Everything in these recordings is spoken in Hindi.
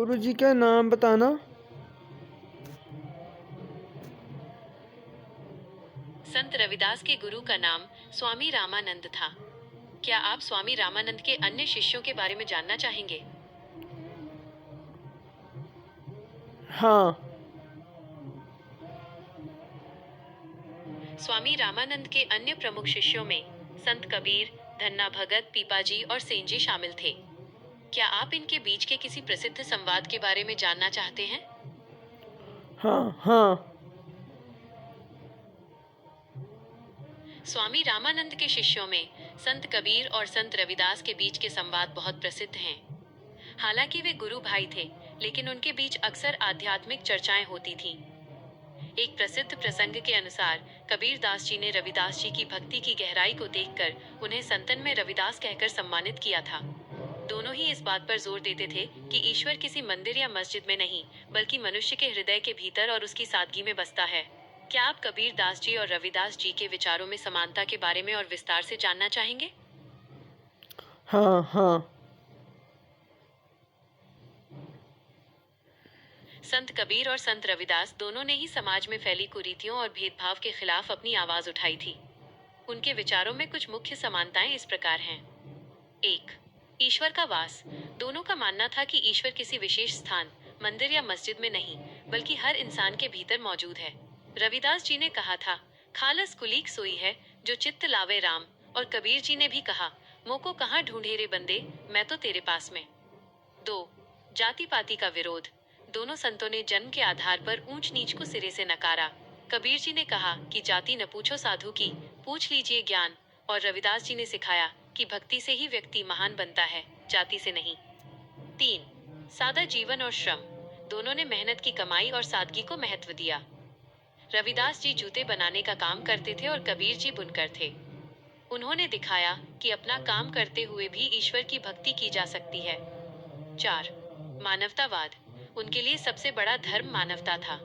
गुरुजी का नाम बताना। संत रविदास के गुरु का नाम स्वामी रामानंद था। क्या आप स्वामी रामानंद के अन्य शिष्यों के बारे में जानना चाहेंगे? हाँ। स्वामी रामानंद के अन्य प्रमुख शिष्यों में संत कबीर, धन्ना भगत, पीपाजी और सेंजी शामिल थे। क्या आप इनके बीच के किसी प्रसिद्ध संवाद के बारे में जानना चाहते हैं? हाँ हाँ। स्वामी रामानंद के शिष्यों में संत कबीर और संत रविदास के बीच के संवाद बहुत प्रसिद्ध हैं। हालांकि वे गुरु भाई थे, लेकिन उनके बीच अक्सर आध्यात्मिक चर्चाएं होती थीं। एक प्रसिद्ध प्रसंग के अनुसार कबीर दास जी ने रविदास जी की भक्ति की गहराई को देखकर उन्हें संतन में रविदास कहकर सम्मानित किया था। दोनों ही इस बात पर जोर देते थे कि ईश्वर किसी मंदिर या मस्जिद में नहीं, बल्कि मनुष्य के हृदय के भीतर और उसकी सादगी में बसता है। क्या आप कबीर दास जी और रविदास जी के विचारों में समानता के बारे में और विस्तार से जानना चाहेंगे? हाँ हाँ। संत कबीर और संत रविदास दोनों ने ही समाज में फैली कुरीतियों और भेदभाव के खिलाफ अपनी आवाज उठाई थी। उनके विचारों में कुछ मुख्य समानताएं इस प्रकार हैं। 1. ईश्वर का वास। दोनों का मानना था कि ईश्वर किसी विशेष स्थान, मंदिर या मस्जिद में नहीं, बल्कि हर इंसान के भीतर मौजूद है। रविदास जी ने कहा था, खालस कुलीक सोई है जो चित्त लावे राम। और कबीर जी ने भी कहा, मोको कहाँ ढूंढे रे बंदे, मैं तो तेरे पास में। 2. जाति पाति का विरोध। दोनों संतों ने जन्म के आधार पर ऊंच नीच को सिरे से नकारा। कबीर जी ने कहा कि जाति न पूछो साधु की, पूछ लीजिए ज्ञान। और रविदास जी ने सिखाया कि भक्ति से ही व्यक्ति महान बनता है, जाति से नहीं। 3. सादा जीवन और श्रम। दोनों ने मेहनत की कमाई और सादगी को महत्व दिया। रविदास जी जूते बनाने का काम करते थे और कबीर जी बुनकर थे। उन्होंने दिखाया कि अपना काम करते हुए भी ईश्वर की भक्ति की जा सकती है। 4. मानवतावाद। उनके लिए सबसे बड़ा धर्म मानवता था।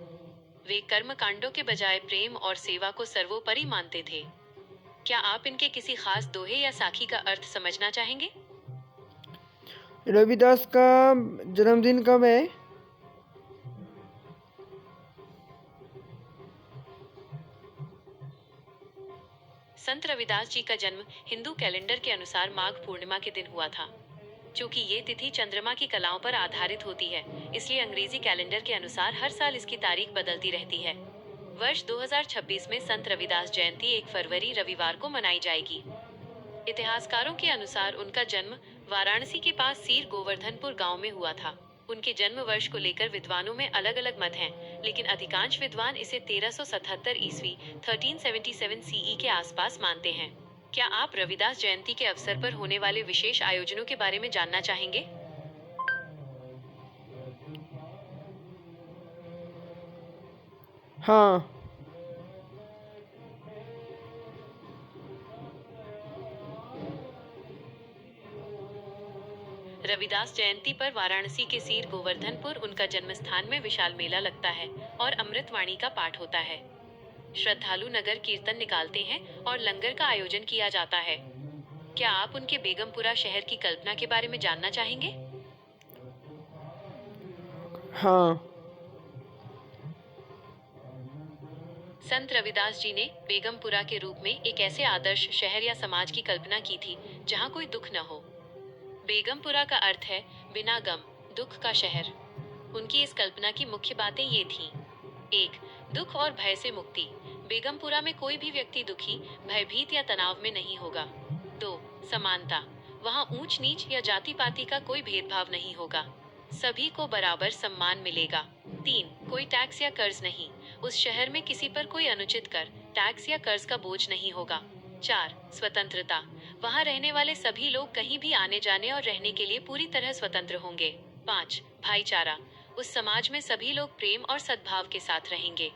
वे कर्म कांडों के बजाय प्रेम और सेवा को सर्वोपरि मानते थे। क्या आप इनके किसी खास दोहे या साखी का अर्थ समझना चाहेंगे? रविदास का जन्मदिन कब है? संत रविदास जी का जन्म हिंदू कैलेंडर के अनुसार माघ पूर्णिमा के दिन हुआ था। चूंकि ये तिथि चंद्रमा की कलाओं पर आधारित होती है, इसलिए अंग्रेजी कैलेंडर के अनुसार हर साल इसकी तारीख बदलती रहती है। वर्ष 2026 में संत रविदास जयंती 1 फरवरी रविवार को मनाई जाएगी। इतिहासकारों के अनुसार उनका जन्म वाराणसी के पास सीर गोवर्धनपुर गांव में हुआ था। उनके जन्म वर्ष को लेकर विद्वानों में अलग अलग मत हैं, लेकिन अधिकांश विद्वान इसे 1377 ईस्वी 1377 सीई के आसपास मानते हैं। क्या आप रविदास जयंती के अवसर पर होने वाले विशेष आयोजनों के बारे में जानना चाहेंगे? हाँ। रविदास जयंती पर वाराणसी के सीर गोवर्धनपुर उनका जन्म स्थान में विशाल मेला लगता है और अमृतवाणी का पाठ होता है। श्रद्धालु नगर कीर्तन निकालते हैं और लंगर का आयोजन किया जाता है। क्या आप उनके बेगमपुरा शहर की कल्पना के बारे में जानना चाहेंगे? हाँ। संत रविदास जी ने बेगमपुरा के रूप में एक ऐसे आदर्श शहर या समाज की कल्पना की थी जहाँ कोई दुख न हो। बेगमपुरा का अर्थ है बिना गम, दुख का शहर। उनकी इस कल्पना की मुख्य बातें ये थीं। 1. दुख और भय से मुक्ति। बेगमपुरा में कोई भी व्यक्ति दुखी, भयभीत या तनाव में नहीं होगा। 2. समानता। वहाँ ऊंच नीच या जाति पाति का कोई भेदभाव नहीं होगा, सभी को बराबर सम्मान मिलेगा। 3. कोई टैक्स या कर्ज नहीं। उस शहर में किसी पर कोई अनुचित कर, टैक्स या कर्ज का बोझ नहीं होगा। 4. स्वतंत्रता। वहाँ रहने वाले सभी लोग कहीं भी आने जाने और रहने के लिए पूरी तरह स्वतंत्र होंगे। 5. भाईचारा। उस समाज में सभी लोग प्रेम और सद्भाव के साथ रहेंगे।